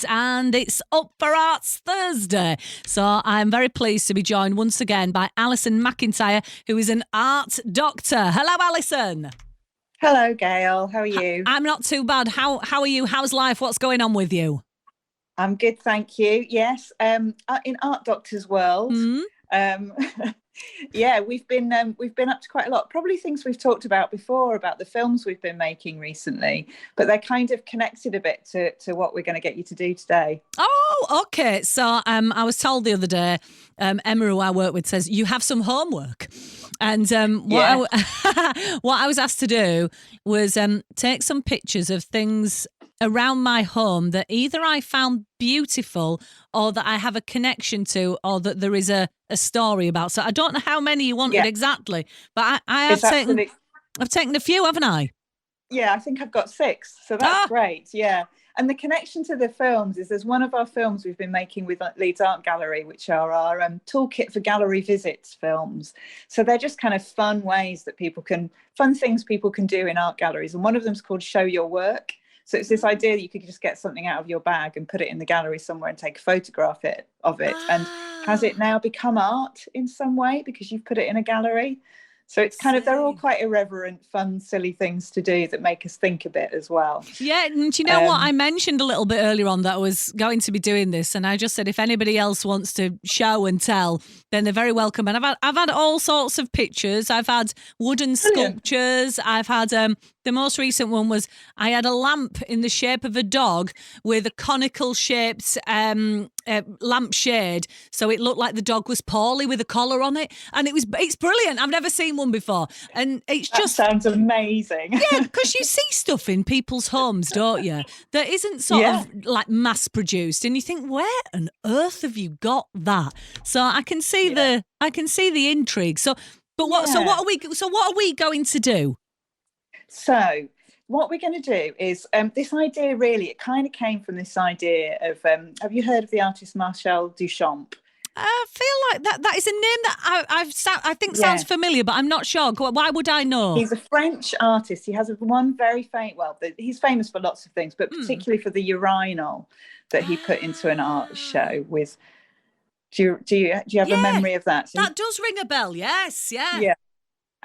And it's Up for Arts Thursday. So I'm very pleased to be joined once again by Alison Mcintyre, who is an art doctor. Hello, Alison. Hello, Gayle. How are you? I'm not too bad. How are you? How's life? What's going on with you? I'm good, thank you. Yes, in Art Doctor's world, um, yeah, we've been up to quite a lot. Probably things we've talked about before about the films we've been making recently, but they're kind of connected a bit to what we're going to get you to do today. Oh, okay. So I was told the other day, Emma, who I work with, says you have some homework. And what I was asked to do was take some pictures of things around my home that either I found beautiful or that I have a connection to or that there is a story about. So I don't know how many you wanted exactly, but I've taken a few, haven't I? Yeah, I think I've got 6. So that's great. Yeah. And the connection to the films is there's one of our films we've been making with Leeds Art Gallery, which are our toolkit for gallery visits films. So they're just kind of fun things people can do in art galleries. And one of them is called Show Your Work. So it's this idea that you could just get something out of your bag and put it in the gallery somewhere and take a photograph of it. And has it now become art in some way because you've put it in a gallery? So it's kind of, they're all quite irreverent, fun, silly things to do that make us think a bit as well. Yeah, and do you know what? I mentioned a little bit earlier on that I was going to be doing this, and I just said if anybody else wants to show and tell, then they're very welcome. And I've had all sorts of pictures. I've had wooden sculptures. I've had the most recent one was I had a lamp in the shape of a dog with a conical shaped lampshade, so it looked like the dog was poorly with a collar on it, and it's brilliant. I've never seen one before, and that sounds amazing. Yeah, because you see stuff in people's homes, don't you, that isn't sort of like mass produced, and you think, where on earth have you got that? So I can see the intrigue. So what are we going to do? So what we're going to do is this idea, really, it kind of came from this idea of, have you heard of the artist Marcel Duchamp? I feel like that is a name that I think sounds familiar, but I'm not sure. Why would I know? He's a French artist. He has one very famous, he's famous for lots of things, but particularly for the urinal that he put into an art show with. Do you have a memory of that? So that does ring a bell, yes, yeah. Yeah.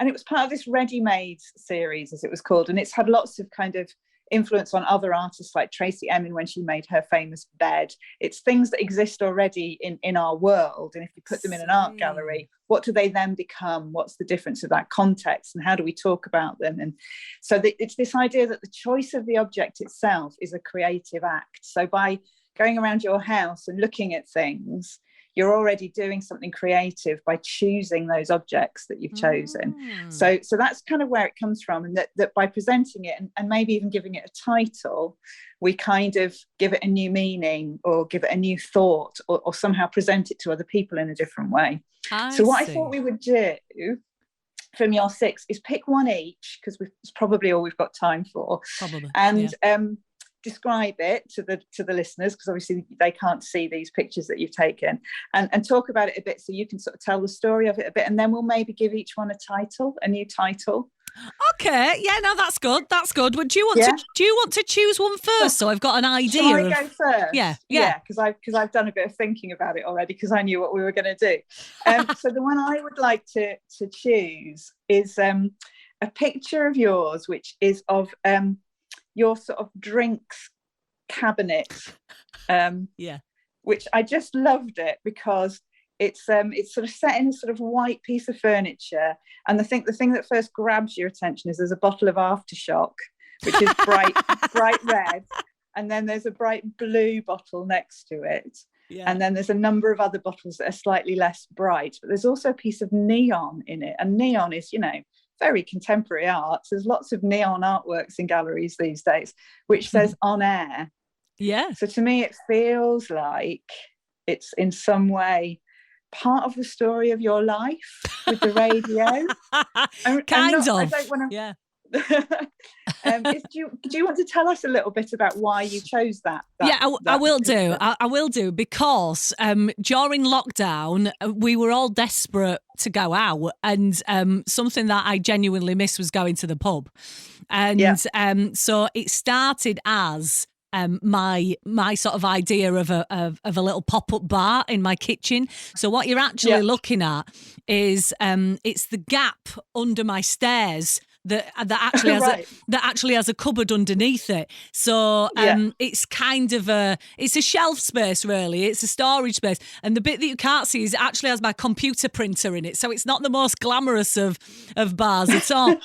And it was part of this Readymades series, as it was called. And it's had lots of kind of influence on other artists like Tracy Emin when she made her famous bed. It's things that exist already in our world. And if you put them in an art gallery, what do they then become? What's the difference of that context? And how do we talk about them? And so it's this idea that the choice of the object itself is a creative act. So by going around your house and looking at things, you're already doing something creative by choosing those objects that you've chosen. So that's kind of where it comes from. And that by presenting it and maybe even giving it a title, we kind of give it a new meaning or give it a new thought or somehow present it to other people in a different way. I thought we would do from your 6 is pick one each, because it's probably all we've got time for. Probably. And describe it to the listeners, because obviously they can't see these pictures that you've taken, and talk about it a bit so you can sort of tell the story of it a bit, and then we'll maybe give each one a new title. Okay, yeah, no, that's good. Well, do you want to choose one first, so I've got an idea? Shall I go first? Yeah, because I've done a bit of thinking about it already, because I knew what we were going to do. So the one I would like to choose is a picture of yours, which is of your sort of drinks cabinet, which I just loved it because it's sort of set in a sort of white piece of furniture, and the thing that first grabs your attention is there's a bottle of Aftershock, which is bright red, and then there's a bright blue bottle next to it, and then there's a number of other bottles that are slightly less bright, but there's also a piece of neon in it, and neon is, very contemporary art. There's lots of neon artworks in galleries these days, which says on air. Yeah. So to me, it feels like it's in some way part of the story of your life with the radio. I don't want to. Yeah. Do you want to tell us a little bit about why you chose that? I will do. I will do, because during lockdown we were all desperate to go out, and something that I genuinely missed was going to the pub, and so it started as my sort of idea of a little pop-up bar in my kitchen. So what you're actually looking at is it's the gap under my stairs that actually has a cupboard underneath it. So it's kind of it's a shelf space, really. It's a storage space, and the bit that you can't see is it actually has my computer printer in it. So it's not the most glamorous of bars at all.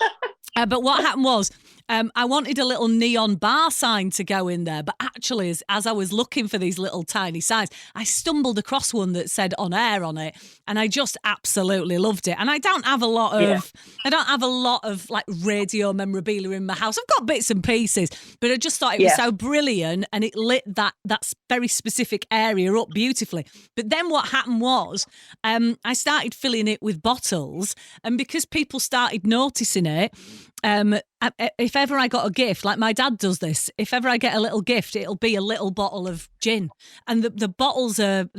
But what happened was, I wanted a little neon bar sign to go in there, but actually, as I was looking for these little tiny signs, I stumbled across one that said "on air" on it, and I just absolutely loved it. And I don't have a lot of like radio memorabilia in my house. I've got bits and pieces, but I just thought it was so brilliant, and it lit that very specific area up beautifully. But then what happened was, I started filling it with bottles, and because people started noticing it. If ever I got a gift, like my dad does this, if ever I get a little gift, it'll be a little bottle of gin, and the bottles are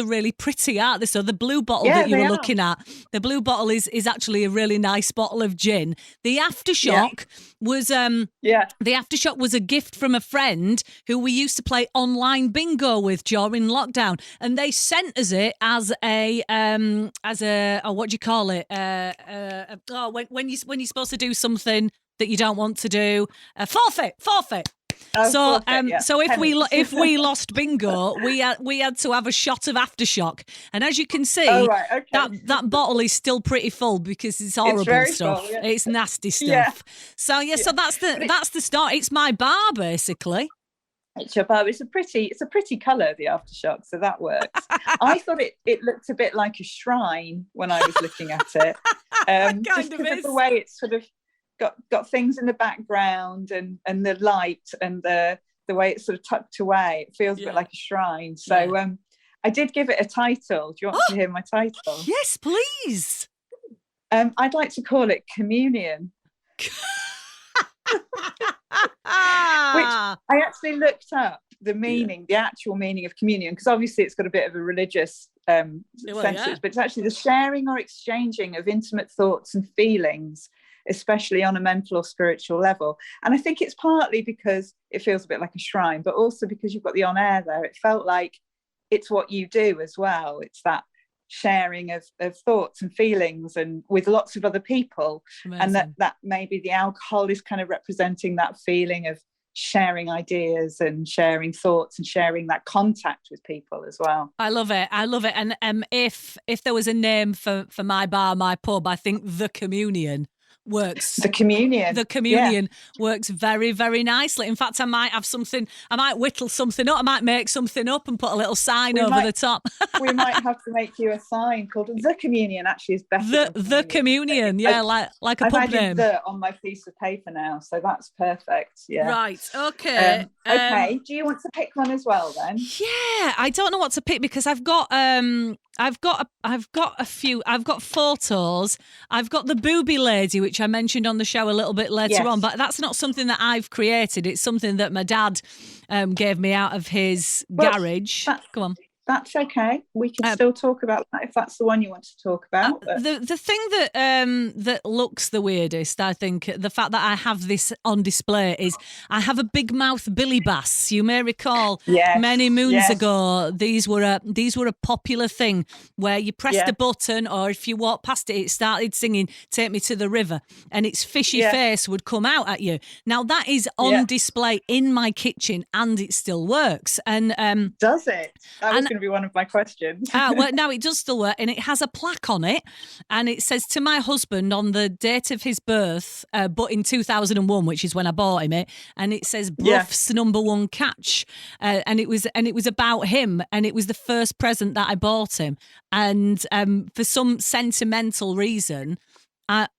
really pretty, aren't they? So the blue bottle that you were looking at, the blue bottle is actually a really nice bottle of gin. The aftershock was the aftershock was a gift from a friend who we used to play online bingo with during lockdown, and they sent us it as a what do you call it? When you're supposed to do something that you don't want to do, forfeit. So if we lost bingo, we had to have a shot of aftershock, and as you can see, that bottle is still pretty full because it's horrible stuff. Full, it's nasty stuff. Yeah. So so that's the start. It's my bar basically. It's your bar. It's a pretty colour, the aftershock, so that works. I thought it looked a bit like a shrine when I was looking at it, just because of the way it's sort of got things in the background and the light and the way it's sort of tucked away. It feels a bit like a shrine. So I did give it a title. Do you want to hear my title? Yes, please. I'd like to call it Communion. Which I actually looked up the meaning, the actual meaning of communion, because obviously it's got a bit of a religious sense, but it's actually the sharing or exchanging of intimate thoughts and feelings, especially on a mental or spiritual level. And I think it's partly because it feels a bit like a shrine, but also because you've got the on air there. It felt like it's what you do as well. It's that sharing of thoughts and feelings and with lots of other people. Amazing. And that maybe the alcohol is kind of representing that feeling of sharing ideas and sharing thoughts and sharing that contact with people as well. I love it. And if there was a name for my bar, my pub, I think The Communion works. The communion works very, very nicely. In fact, I might whittle something up. I might make something up and put a little sign over the top. We might have to make you a sign called The Communion. Actually, is better. The communion, like a pub name. I've added on my piece of paper now, so that's perfect. Yeah. Right. Okay. Okay. Do you want to pick one as well then? Yeah, I don't know what to pick because I've got a few. I've got photos. I've got the booby lady, which I mentioned on the show a little bit later on, but that's not something that I've created. It's something that my dad gave me out of his garage. Go on. That's okay. We can still talk about that if that's the one you want to talk about. The thing that looks the weirdest, I think, the fact that I have this on display is I have a big mouth Billy Bass. You may recall many moons ago, these were a popular thing where you pressed a button, or if you walked past it, it started singing "Take Me to the River," and its fishy face would come out at you. Now that is on display in my kitchen, and it still works. And does it? That was going to be one of my questions. Well, no, it does still work, and it has a plaque on it, and it says to my husband on the date of his birth, but in 2001, which is when I bought him it, and it says Bruff's #1 catch, and it was about him, and it was the first present that I bought him, and for some sentimental reason,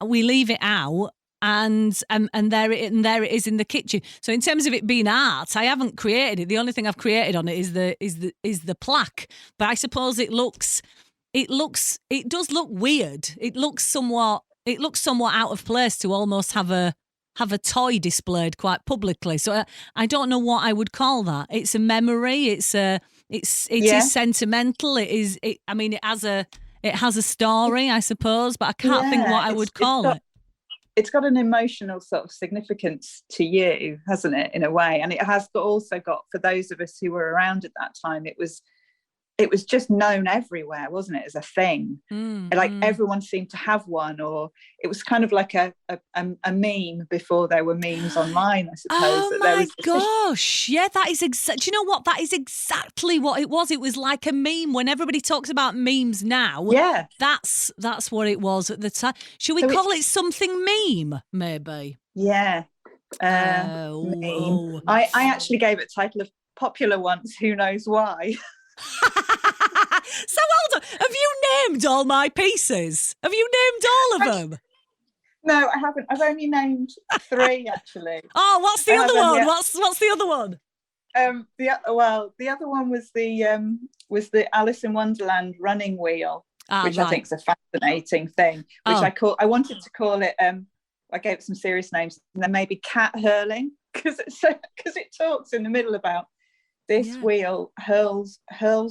we leave it out. And there it is in the kitchen. So in terms of it being art, I haven't created it. The only thing I've created on it is the plaque. But I suppose it does look weird. It looks somewhat out of place to almost have a toy displayed quite publicly. So I don't know what I would call that. It's a memory. It is sentimental. It has a story, I suppose, but I can't think what I would call it. it's got an emotional sort of significance to you, hasn't it, in a way? And it has also got, for those of us who were around at that time, it was just known everywhere, wasn't it, as a thing? Like everyone seemed to have one, or it was kind of like a meme before there were memes online, I suppose. Oh my gosh. Yeah, that is do you know what? That is exactly what it was. It was like a meme. When everybody talks about memes now, yeah, that's what it was at the time. Should we call it something meme, maybe? Yeah. Meme. I actually gave it a title of Popular Once, Who Knows Why? So hold on. Have you named all my pieces? Have you named all of them? No, I haven't. I've only named 3 actually. Oh, what's the other one? What's the other one? The other one was the Alice in Wonderland running wheel, which I think is a fascinating thing. Which I wanted to call it. I gave it some serious names, and then maybe cat hurling, because it talks in the middle about this wheel hurls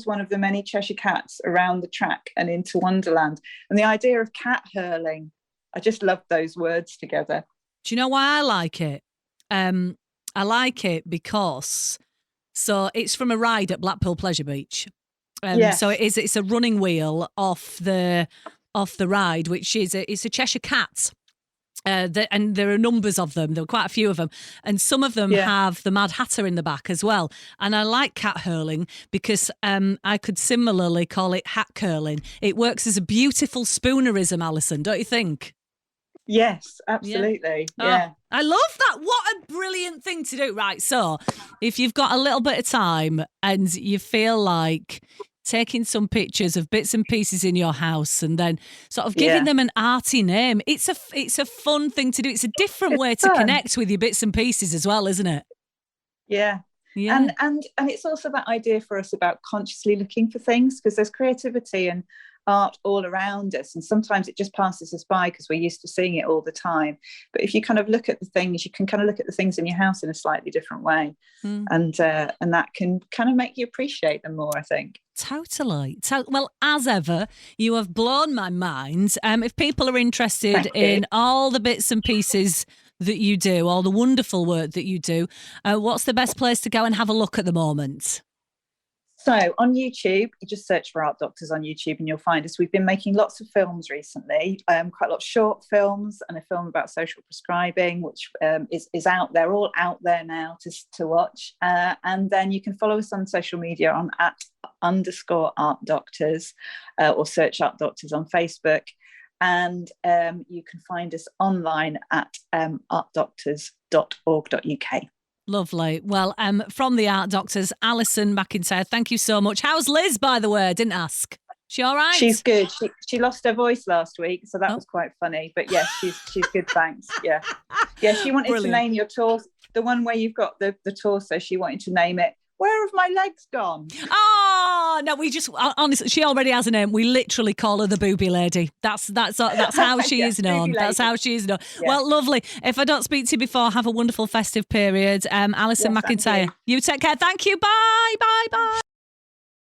one of the many Cheshire cats around the track and into Wonderland. And the idea of cat hurling, I just love those words together. Do you know why I like it? I like it because it's from a ride at Blackpool Pleasure Beach. So it's a running wheel off the ride, which is it's a Cheshire cat. And there are numbers of them. There are quite a few of them. And some of them have the Mad Hatter in the back as well. And I like cat hurling because I could similarly call it hat curling. It works as a beautiful spoonerism, Alison, don't you think? Yes, absolutely. Yeah. I love that. What a brilliant thing to do. Right, so if you've got a little bit of time and you feel like taking some pictures of bits and pieces in your house and then sort of giving them an arty name. It's a fun thing to do. It's a different way to connect with your bits and pieces as well, isn't it? Yeah. And it's also that idea for us about consciously looking for things, because there's creativity and art all around us, and sometimes it just passes us by because we're used to seeing it all the time. But if you kind of look at the things, you can kind of look at the things in your house in a slightly different way, and that can kind of make you appreciate them more, I think. Totally. Well, as ever, you have blown my mind. If people are interested in all the bits and pieces that you do, all the wonderful work that you do, what's the best place to go and have a look at the moment? So on YouTube, you just search for Art Doctors on YouTube and you'll find us. We've been making lots of films recently, quite a lot of short films and a film about social prescribing, which is out there, all out there now to watch. And then you can follow us on social media on @_ArtDoctors or search Art Doctors on Facebook. And you can find us online at artdoctors.org.uk. Lovely. Well, from the Art Doctors, Alison Mcintyre, thank you so much. How's Liz, by the way? I didn't ask. She all right? She's good. She lost her voice last week, so that was quite funny. But yes, she's good, thanks. Yeah. Yeah, she wanted to name your torso, the one where you've got the torso, she wanted to name it, Where Have My Legs Gone? Oh, no, we just, honestly, she already has a name. We literally call her the booby lady. That's how she is known. That's how she is known. Yeah. Well, lovely. If I don't speak to you before, have a wonderful festive period. Alison Mcintyre, you take care. Thank you. Bye, bye, bye.